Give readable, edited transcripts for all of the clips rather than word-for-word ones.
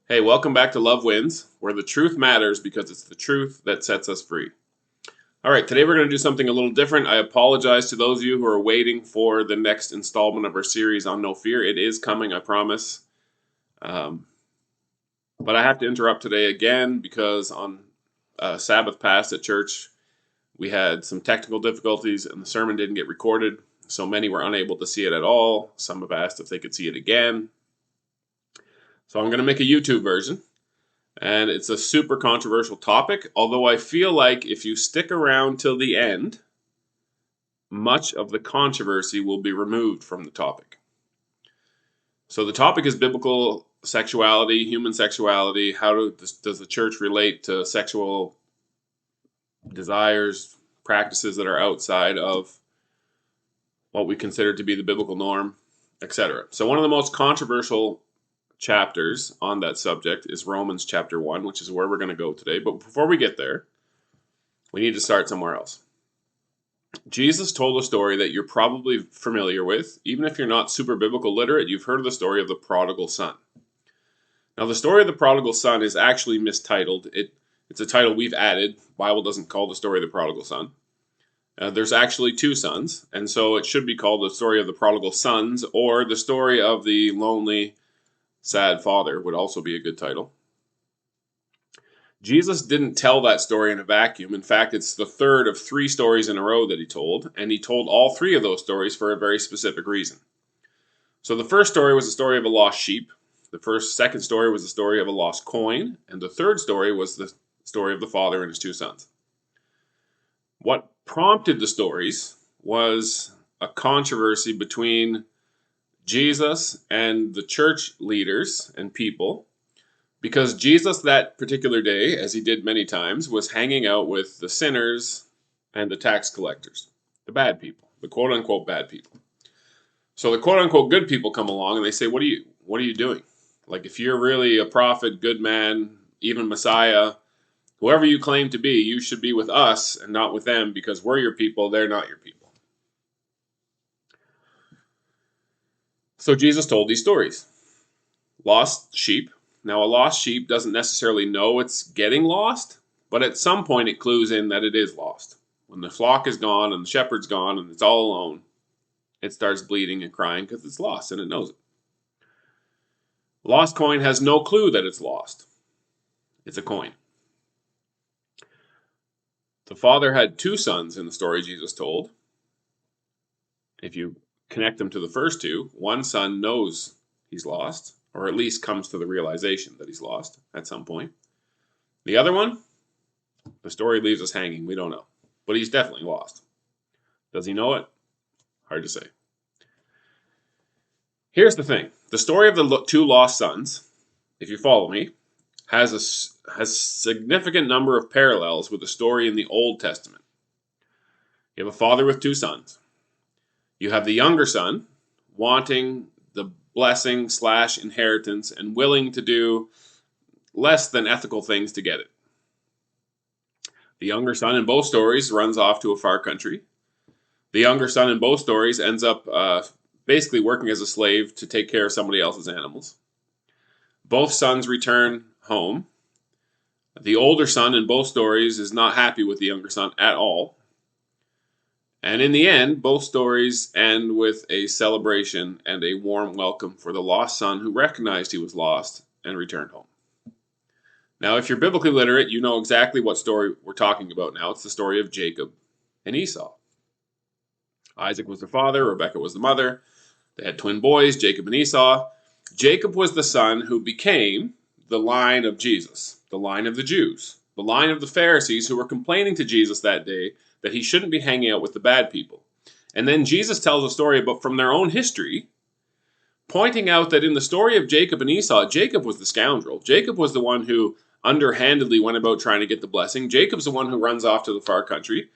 Hey, welcome back to Love Wins, where the truth matters because it's the truth that sets us free. All right, today we're going to do something a little different. I apologize to those of you who are waiting for the next installment of our series on No Fear. It is coming, I promise. Um, but I have to interrupt today again because on Sabbath past at church, we had some technical difficulties and the sermon didn't get recorded. So many were unable to see it at all. Some have asked if they could see it again. So I'm going to make a YouTube version. And it's a super controversial topic, although I feel like if you stick around till the end, much of the controversy will be removed from the topic. So the topic is biblical sexuality, human sexuality. How does the church relate to sexual desires, practices that are outside of what we consider to be the biblical norm, etc. So one of the most controversial chapters on that subject is Romans chapter 1, which is where we're going to go today. But before we get there, we need to start somewhere else. Jesus told a story that you're probably familiar with. Even if you're not super biblical literate, you've heard of the story of the prodigal son. Now, the story of the prodigal son is actually mistitled. It's a title we've added. The Bible doesn't call the story of the prodigal son. There's actually two sons, and so it should be called the story of the prodigal sons, or the story of the lonely, sad father would also be a good title. Jesus didn't tell that story in a vacuum. In fact, it's the third of three stories in a row that he told, and he told all three of those stories for a very specific reason. So the first story was the story of a lost sheep. The second story was the story of a lost coin, and the third story was the story of the father and his two sons. What prompted the stories was a controversy between Jesus and the church leaders and people, because Jesus that particular day, as he did many times, was hanging out with the sinners and the tax collectors, the bad people, the quote unquote bad people. So the quote unquote good people come along and they say, what are you doing? Like, if you're really a prophet, good man, even Messiah, whoever you claim to be, you should be with us and not with them, because we're your people, they're not your people. So Jesus told these stories. Lost sheep. Now, a lost sheep doesn't necessarily know it's getting lost, but at some point it clues in that it is lost. When the flock is gone and the shepherd's gone and it's all alone, it starts bleeding and crying because it's lost and it knows it. Lost coin has no clue that it's lost. It's a coin. The father had two sons in the story Jesus told. If you connect them to the first two, one son knows he's lost, or at least comes to the realization that he's lost at some point. The other one, the story leaves us hanging. We don't know. But he's definitely lost. Does he know it? Hard to say. Here's the thing. The story of the two lost sons, if you follow me, has a significant number of parallels with the story in the Old Testament. You have a father with two sons. You have the younger son wanting the blessing / inheritance and willing to do less than ethical things to get it. The younger son in both stories runs off to a far country. The younger son in both stories ends up basically working as a slave to take care of somebody else's animals. Both sons return home. The older son in both stories is not happy with the younger son at all. And in the end, both stories end with a celebration and a warm welcome for the lost son who recognized he was lost and returned home. Now, if you're biblically literate, you know exactly what story we're talking about now. It's the story of Jacob and Esau. Isaac was the father, Rebekah was the mother. They had twin boys, Jacob and Esau. Jacob was the son who became the line of Jesus, the line of the Jews, the line of the Pharisees who were complaining to Jesus that day that he shouldn't be hanging out with the bad people. And then Jesus tells a story about from their own history, pointing out that in the story of Jacob and Esau, Jacob was the scoundrel. Jacob was the one who underhandedly went about trying to get the blessing. Jacob's the one who runs off to the far country.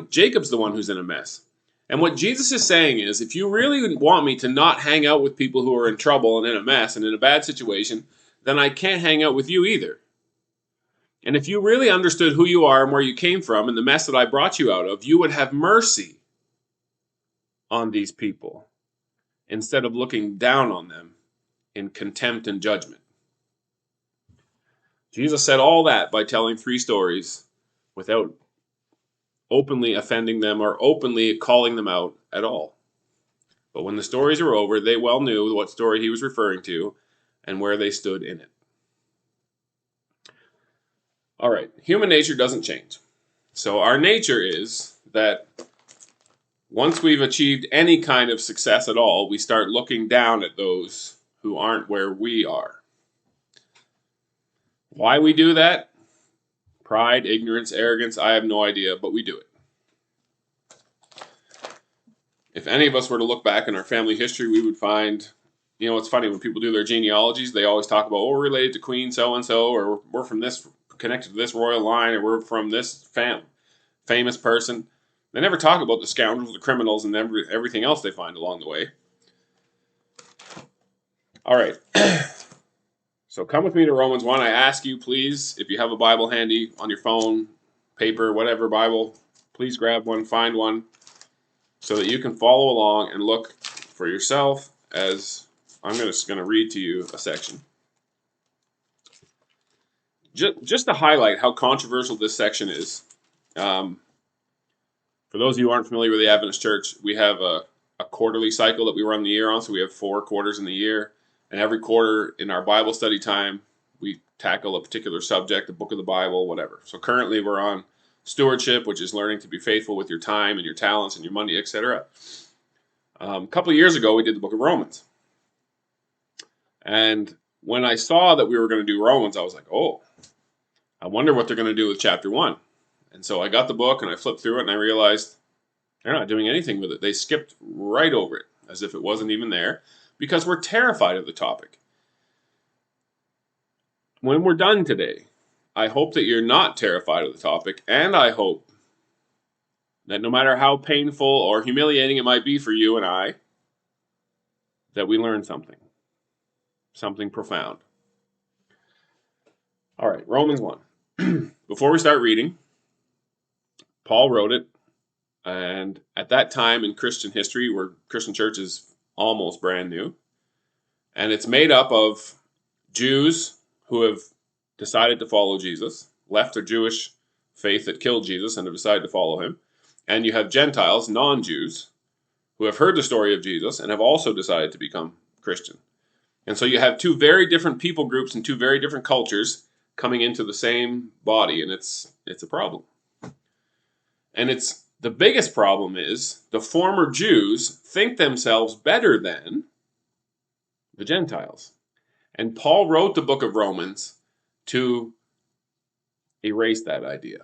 Jacob's the one who's in a mess. And what Jesus is saying is, if you really want me to not hang out with people who are in trouble and in a mess and in a bad situation, then I can't hang out with you either. And if you really understood who you are and where you came from and the mess that I brought you out of, you would have mercy on these people instead of looking down on them in contempt and judgment. Jesus said all that by telling 3 stories without openly offending them or openly calling them out at all. But when the stories were over, they well knew what story he was referring to and where they stood in it. All right, human nature doesn't change. So our nature is that once we've achieved any kind of success at all, we start looking down at those who aren't where we are. Why we do that? Pride, ignorance, arrogance, I have no idea, but we do it. If any of us were to look back in our family history, we would find, it's funny when people do their genealogies, they always talk about, we're related to Queen so-and-so, or we're from this, connected to this royal line, or we're from this famous person. They never talk about the scoundrels, the criminals, and everything else they find along the way. All right. So come with me to Romans 1. I ask you, please, if you have a Bible handy on your phone, paper, whatever Bible, please grab one, find one, so that you can follow along and look for yourself as I'm just going to read to you a section. Just to highlight how controversial this section is. For those of you who aren't familiar with the Adventist Church, we have a quarterly cycle that we run the year on, so we have 4 quarters in the year. And every quarter in our Bible study time, we tackle a particular subject, a book of the Bible, whatever. So currently we're on stewardship, which is learning to be faithful with your time and your talents and your money, etc. A couple of years ago, we did the book of Romans. And when I saw that we were going to do Romans, I was like, oh, I wonder what they're going to do with chapter 1. And so I got the book and I flipped through it and I realized they're not doing anything with it. They skipped right over it as if it wasn't even there, because we're terrified of the topic. When we're done today, I hope that you're not terrified of the topic, and I hope that no matter how painful or humiliating it might be for you and I, that we learn something profound. All right, Romans 1. Before we start reading, Paul wrote it, and at that time in Christian history, where Christian church is almost brand new, and it's made up of Jews who have decided to follow Jesus, left their Jewish faith that killed Jesus and have decided to follow him, and you have Gentiles, non-Jews, who have heard the story of Jesus and have also decided to become Christian. And so you have 2 very different people groups and 2 very different cultures coming into the same body, and it's a problem. And the biggest problem is the former Jews think themselves better than the Gentiles. And Paul wrote the book of Romans to erase that idea.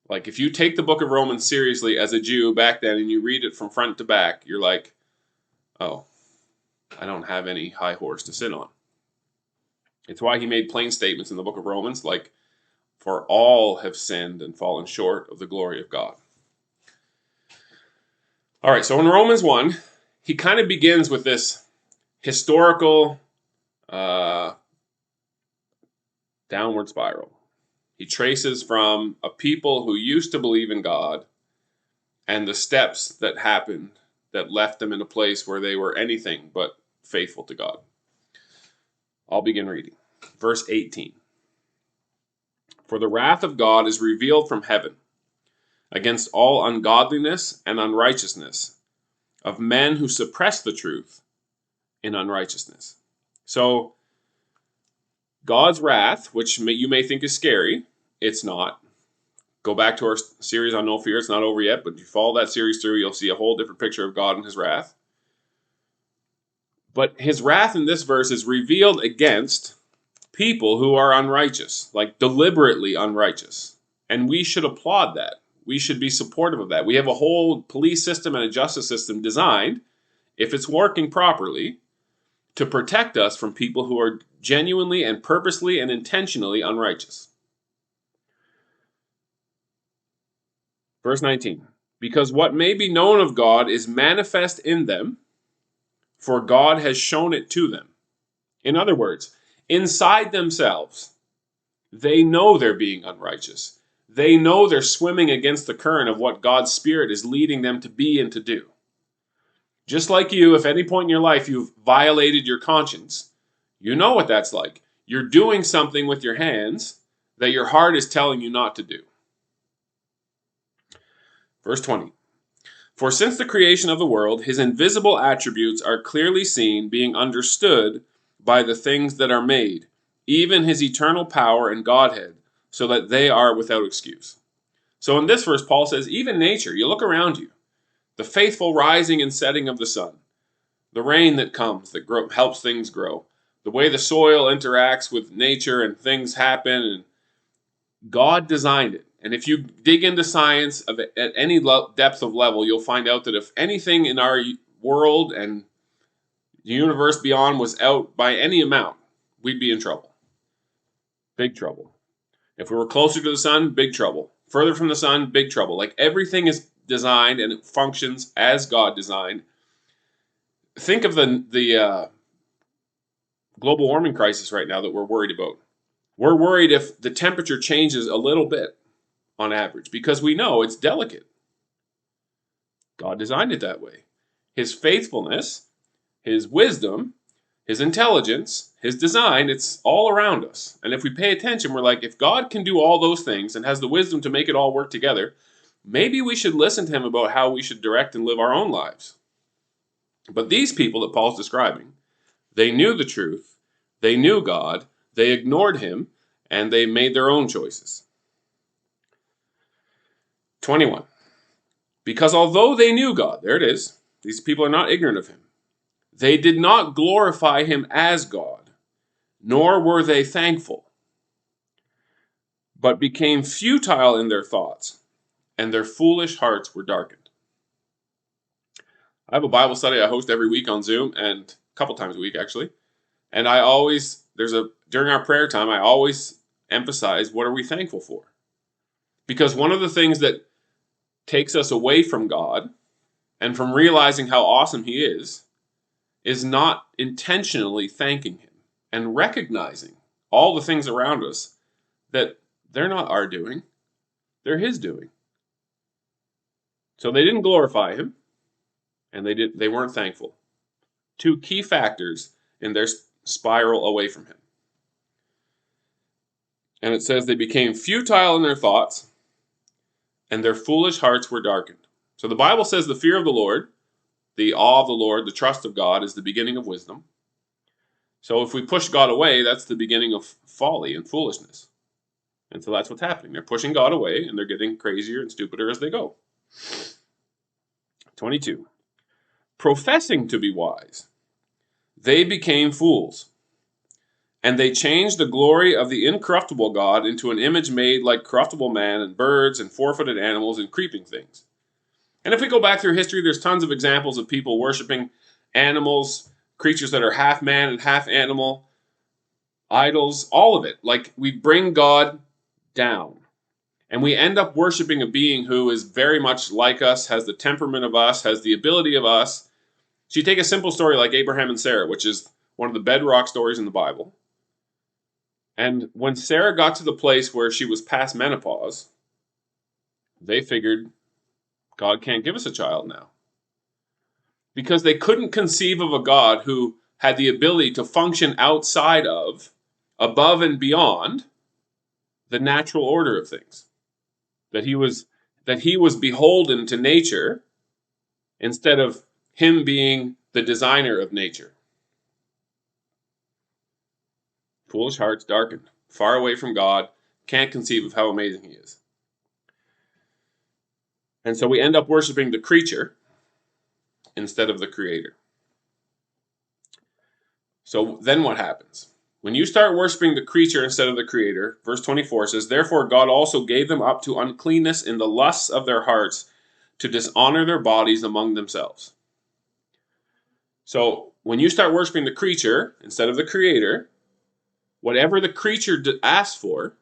Like, if you take the book of Romans seriously as a Jew back then and you read it from front to back, you're like, oh, I don't have any high horse to sit on. It's why he made plain statements in the book of Romans, like, for all have sinned and fallen short of the glory of God. All right, so in Romans 1, he kind of begins with this historical downward spiral. He traces from a people who used to believe in God and the steps that happened that left them in a place where they were anything but faithful to God. I'll begin reading. Verse 18. For the wrath of God is revealed from heaven against all ungodliness and unrighteousness of men who suppress the truth in unrighteousness. So, God's wrath, which you may think is scary, it's not. Go back to our series on No Fear. It's not over yet, but if you follow that series through, you'll see a whole different picture of God and his wrath. But his wrath in this verse is revealed against people who are unrighteous, like deliberately unrighteous. And we should applaud that. We should be supportive of that. We have a whole police system and a justice system designed, if it's working properly, to protect us from people who are genuinely and purposely and intentionally unrighteous. Verse 19. Because what may be known of God is manifest in them, for God has shown it to them. In other words, inside themselves, they know they're being unrighteous. They know they're swimming against the current of what God's Spirit is leading them to be and to do. Just like you, if at any point in your life you've violated your conscience, you know what that's like. You're doing something with your hands that your heart is telling you not to do. Verse 20. For since the creation of the world, his invisible attributes are clearly seen, being understood by the things that are made, even his eternal power and Godhead, so that they are without excuse. So in this verse, Paul says, even nature, you look around you, the faithful rising and setting of the sun, the rain that comes that helps things grow, the way the soil interacts with nature and things happen, and God designed it. And if you dig into science at any depth of level, you'll find out that if anything in our world and the universe beyond was out by any amount, we'd be in trouble. Big trouble. If we were closer to the sun, big trouble. Further from the sun, big trouble. Like everything is designed and it functions as God designed. Think of the global warming crisis right now that we're worried about. We're worried if the temperature changes a little bit on average because we know it's delicate. God designed it that way. His faithfulness, his wisdom, his intelligence, his design, it's all around us. And if we pay attention, we're like, if God can do all those things and has the wisdom to make it all work together, maybe we should listen to him about how we should direct and live our own lives. But these people that Paul's describing, they knew the truth, they knew God, they ignored him, and they made their own choices. 21. Because although they knew God, there it is, these people are not ignorant of him, they did not glorify him as God, nor were they thankful, but became futile in their thoughts, and their foolish hearts were darkened. I have a Bible study I host every week on Zoom, and a couple times a week actually, and during our prayer time, I always emphasize, what are we thankful for? Because one of the things that takes us away from God and from realizing how awesome he is not intentionally thanking him and recognizing all the things around us that they're not our doing, they're his doing. So they didn't glorify him, and they weren't thankful. Two key factors in their spiral away from him. And it says they became futile in their thoughts, and their foolish hearts were darkened. So the Bible says the fear of the Lord, the awe of the Lord, the trust of God is the beginning of wisdom. So if we push God away, that's the beginning of folly and foolishness. And so that's what's happening. They're pushing God away, and they're getting crazier and stupider as they go. 22. Professing to be wise, they became fools, and they changed the glory of the incorruptible God into an image made like corruptible man and birds and four-footed animals and creeping things. And if we go back through history, there's tons of examples of people worshiping animals, creatures that are half man and half animal, idols, all of it. Like, we bring God down. And we end up worshiping a being who is very much like us, has the temperament of us, has the ability of us. So you take a simple story like Abraham and Sarah, which is one of the bedrock stories in the Bible. And when Sarah got to the place where she was past menopause, they figured, God can't give us a child now. Because they couldn't conceive of a God who had the ability to function outside of, above and beyond, the natural order of things. That he was beholden to nature instead of him being the designer of nature. Foolish hearts darkened, far away from God, can't conceive of how amazing he is. And so we end up worshiping the creature instead of the creator. So then what happens? When you start worshiping the creature instead of the creator, verse 24 says, therefore God also gave them up to uncleanness in the lusts of their hearts to dishonor their bodies among themselves. So when you start worshiping the creature instead of the creator, whatever the creature asks for,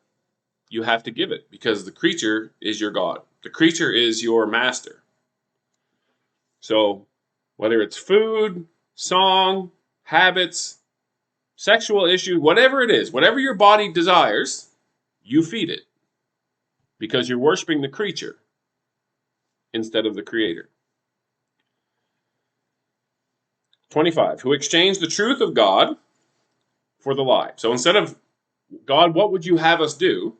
you have to give it, because the creature is your God. The creature is your master. So whether it's food, song, habits, sexual issues, whatever it is, whatever your body desires, you feed it, because you're worshiping the creature instead of the creator. 25, who exchanged the truth of God for the lie. So instead of, God, what would you have us do?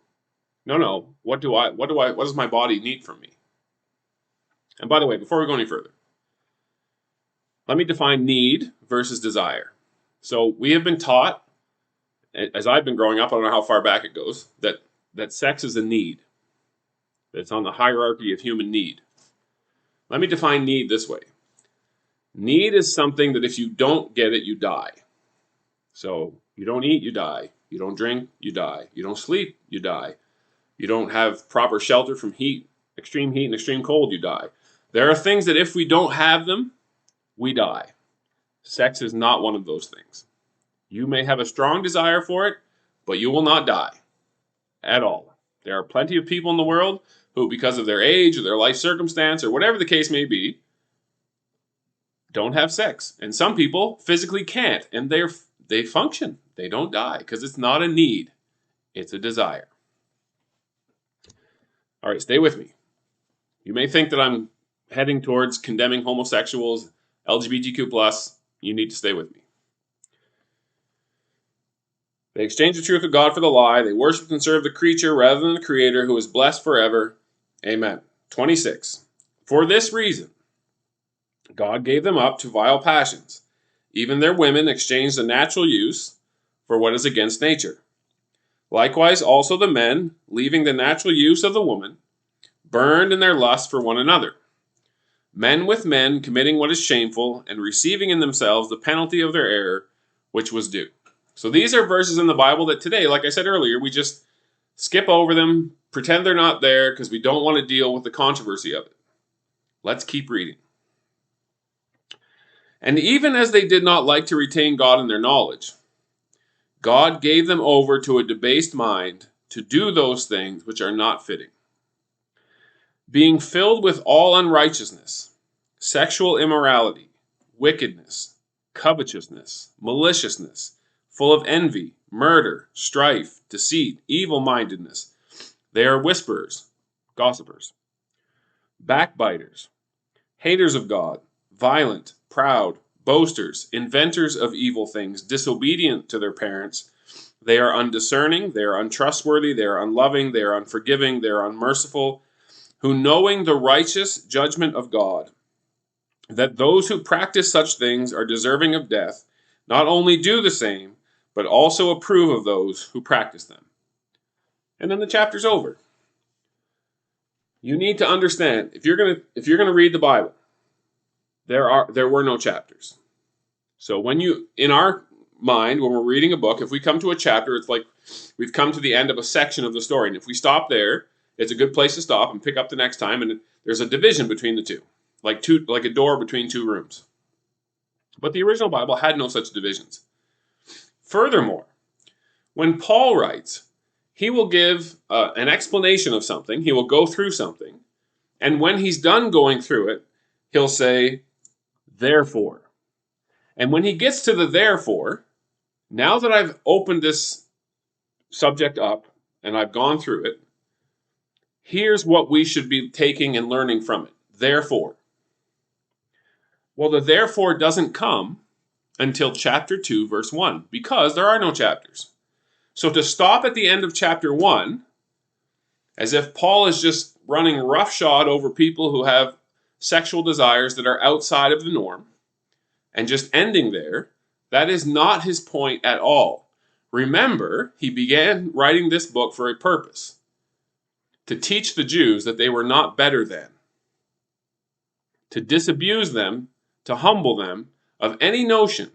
No. What does my body need from me? And by the way, before we go any further, let me define need versus desire. So we have been taught, as I've been growing up, I don't know how far back it goes, that sex is a need. That it's on the hierarchy of human need. Let me define need this way. Need is something that if you don't get it, you die. So you don't eat, you die. You don't drink, you die. You don't sleep, you die. You don't have proper shelter from heat and extreme cold, you die. There are things that if we don't have them, we die. Sex is not one of those things. You may have a strong desire for it, but you will not die at all. There are plenty of people in the world who, because of their age or their life circumstance or whatever the case may be, don't have sex. And some people physically can't, and they function. They don't die because it's not a need, it's a desire. All right, stay with me. You may think that I'm heading towards condemning homosexuals, LGBTQ+. You need to stay with me. They exchange the truth of God for the lie. They worship and serve the creature rather than the Creator, who is blessed forever. Amen. 26. For this reason, God gave them up to vile passions. Even their women exchanged the natural use for what is against nature. Likewise, also the men, leaving the natural use of the woman, burned in their lust for one another. Men with men committing what is shameful and receiving in themselves the penalty of their error, which was due. So these are verses in the Bible that today, like I said earlier, we just skip over them, pretend they're not there because we don't want to deal with the controversy of it. Let's keep reading. And even as they did not like to retain God in their knowledge, God gave them over to a debased mind to do those things which are not fitting. Being filled with all unrighteousness, sexual immorality, wickedness, covetousness, maliciousness, full of envy, murder, strife, deceit, evil-mindedness. They are whisperers, gossipers, backbiters, haters of God, violent, proud, boasters, inventors of evil things, disobedient to their parents. They are undiscerning, they are untrustworthy, they are unloving, they are unforgiving, they are unmerciful, who knowing the righteous judgment of God, that those who practice such things are deserving of death, not only do the same, but also approve of those who practice them. And then the chapter's over. You need to understand, if you're gonna read the Bible, there were no chapters. So in our mind, when we're reading a book, if we come to a chapter, it's like we've come to the end of a section of the story. And if we stop there, it's a good place to stop and pick up the next time. And there's a division between the two, like a door between two rooms. But the original Bible had no such divisions. Furthermore, when Paul writes, he will give an explanation of something. He will go through something. And when he's done going through it, he'll say, therefore. And when he gets to the therefore, now that I've opened this subject up and I've gone through it, here's what we should be taking and learning from it. Therefore. Well, the therefore doesn't come until chapter 2, verse 1, because there are no chapters. So to stop at the end of chapter 1, as if Paul is just running roughshod over people who have sexual desires that are outside of the norm, and just ending there, that is not his point at all. Remember, he began writing this book for a purpose, to teach the Jews that they were not better than, to disabuse them, to humble them of any notion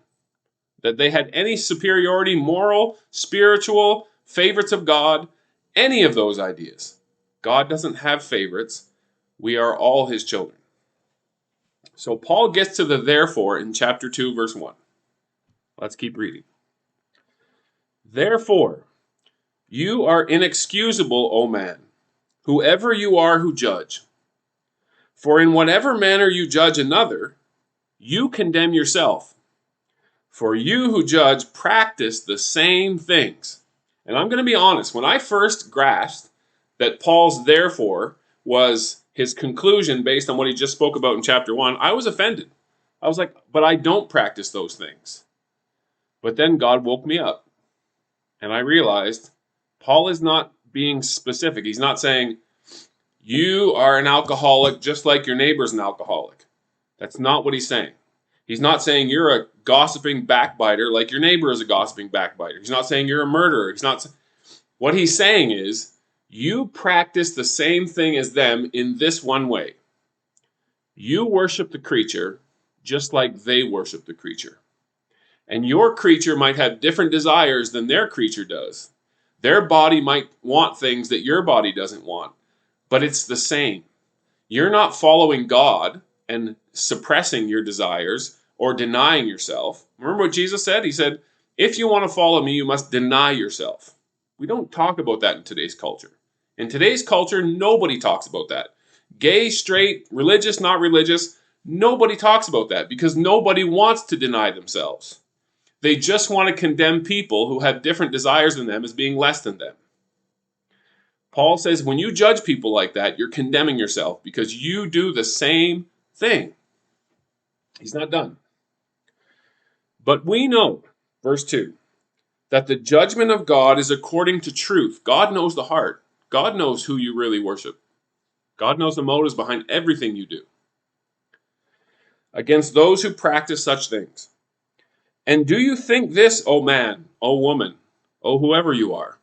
that they had any superiority, moral, spiritual, favorites of God, any of those ideas. God doesn't have favorites. We are all his children. So Paul gets to the therefore in chapter 2, verse 1. Let's keep reading. Therefore, you are inexcusable, O man, whoever you are who judge. For in whatever manner you judge another, you condemn yourself. For you who judge practice the same things. And I'm going to be honest, when I first grasped that Paul's therefore was his conclusion based on what he just spoke about in chapter 1, I was offended. I was like, but I don't practice those things. But then God woke me up. And I realized Paul is not being specific. He's not saying, you are an alcoholic just like your neighbor's an alcoholic. That's not what he's saying. He's not saying you're a gossiping backbiter like your neighbor is a gossiping backbiter. He's not saying you're a murderer. What he's saying is, you practice the same thing as them in this one way. You worship the creature just like they worship the creature. And your creature might have different desires than their creature does. Their body might want things that your body doesn't want, but it's the same. You're not following God and suppressing your desires or denying yourself. Remember what Jesus said? He said, if you want to follow me, you must deny yourself. We don't talk about that in today's culture. In today's culture, nobody talks about that. Gay, straight, religious, not religious, nobody talks about that because nobody wants to deny themselves. They just want to condemn people who have different desires than them as being less than them. Paul says when you judge people like that, you're condemning yourself because you do the same thing. He's not done. But we know, verse 2, that the judgment of God is according to truth. God knows the heart. God knows who you really worship. God knows the motives behind everything you do. Against those who practice such things. And do you think this, O man, O woman, O whoever you are,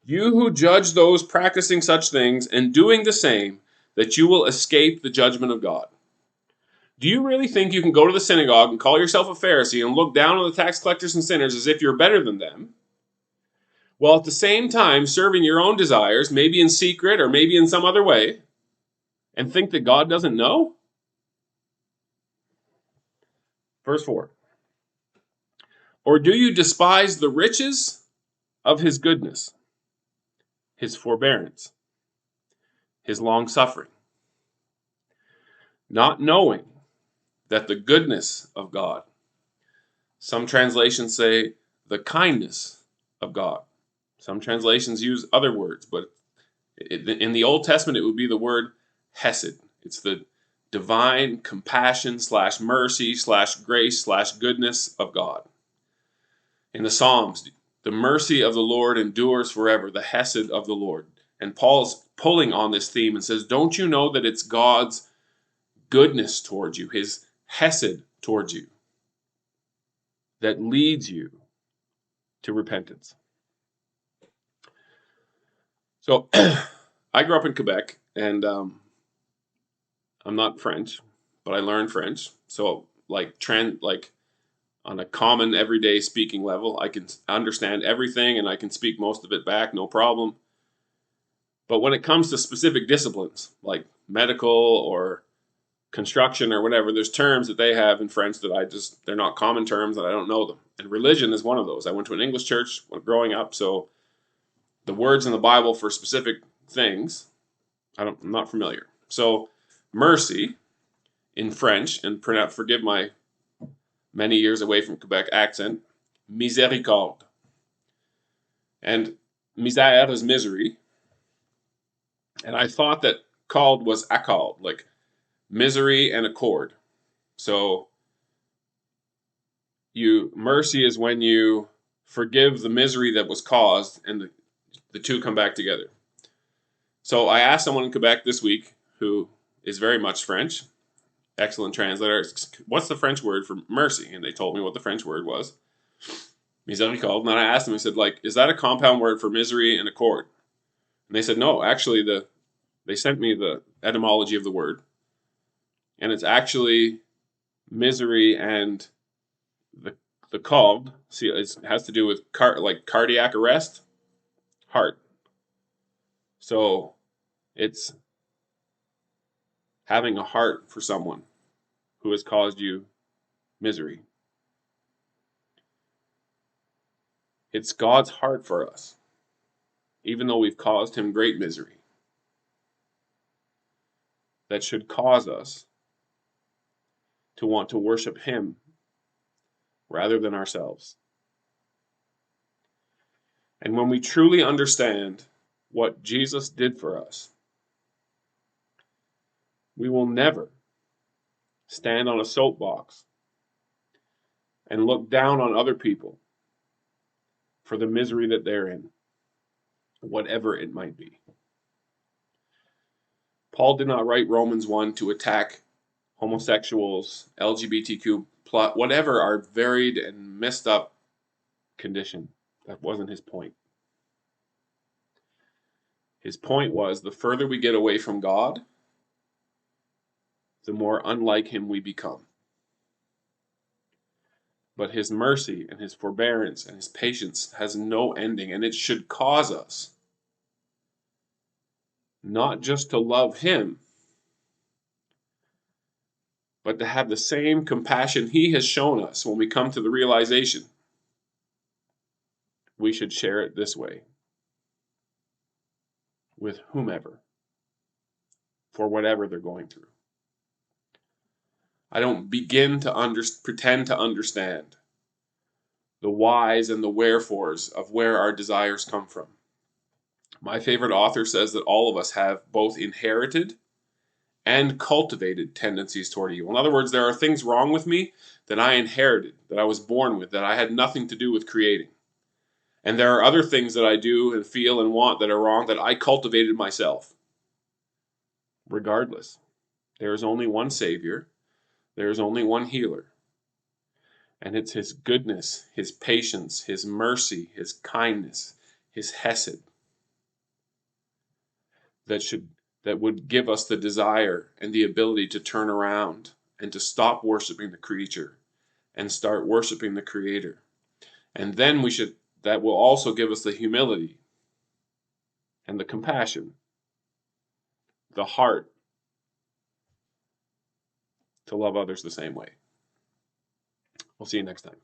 you who judge those practicing such things and doing the same, that you will escape the judgment of God? Do you really think you can go to the synagogue and call yourself a Pharisee and look down on the tax collectors and sinners as if you're better than them, while at the same time serving your own desires, maybe in secret or maybe in some other way, and think that God doesn't know? Verse 4. Or do you despise the riches of his goodness, his forbearance, his long-suffering, not knowing that the goodness of God, some translations say the kindness of God. Some translations use other words, but in the Old Testament it would be the word hesed. It's the divine compassion / mercy / grace / goodness of God. In the Psalms, the mercy of the Lord endures forever, the hesed of the Lord. And Paul's pulling on this theme and says, don't you know that it's God's goodness towards you, his hesed towards you, that leads you to repentance? So I grew up in Quebec, and I'm not French, but I learned French. So like on a common everyday speaking level, I can understand everything and I can speak most of it back, no problem. But when it comes to specific disciplines like medical or construction or whatever, there's terms that they have in French that they're not common terms and I don't know them. And religion is one of those. I went to an English church when growing up, so the words in the Bible for specific things, I'm not familiar. So mercy in French, and forgive my many years away from Quebec accent, miséricorde. And misère is misery. And I thought that called was accord, like misery and accord. So mercy is when you forgive the misery that was caused and the two come back together. So I asked someone in Quebec this week who is very much French, excellent translator, what's the French word for mercy? And they told me what the French word was, miséricorde. And then I asked them, I said, is that a compound word for misery and accord? And they said, no, actually they sent me the etymology of the word. And it's actually misery and the called. See, it has to do with cardiac arrest, heart. So it's having a heart for someone who has caused you misery. It's God's heart for us, even though we've caused him great misery, that should cause us to want to worship him rather than ourselves. And when we truly understand what Jesus did for us, we will never stand on a soapbox and look down on other people for the misery that they're in. whatever it might be. Paul did not write Romans 1 to attack homosexuals, LGBTQ, whatever our varied and messed up condition. That wasn't his point. His point was the further we get away from God, the more unlike him we become. But his mercy and his forbearance and his patience has no ending, and it should cause us not just to love him, but to have the same compassion he has shown us when we come to the realization we should share it this way with whomever, for whatever they're going through. I don't begin to pretend to understand the whys and the wherefores of where our desires come from. My favorite author says that all of us have both inherited and cultivated tendencies toward evil. In other words, there are things wrong with me that I inherited, that I was born with, that I had nothing to do with creating. And there are other things that I do and feel and want that are wrong that I cultivated myself. Regardless, there is only one Savior, there is only one healer. And it's his goodness, his patience, his mercy, his kindness, his hesed that would give us the desire and the ability to turn around and to stop worshiping the creature and start worshiping the Creator. And then that will also give us the humility and the compassion, the heart to love others the same way. We'll see you next time.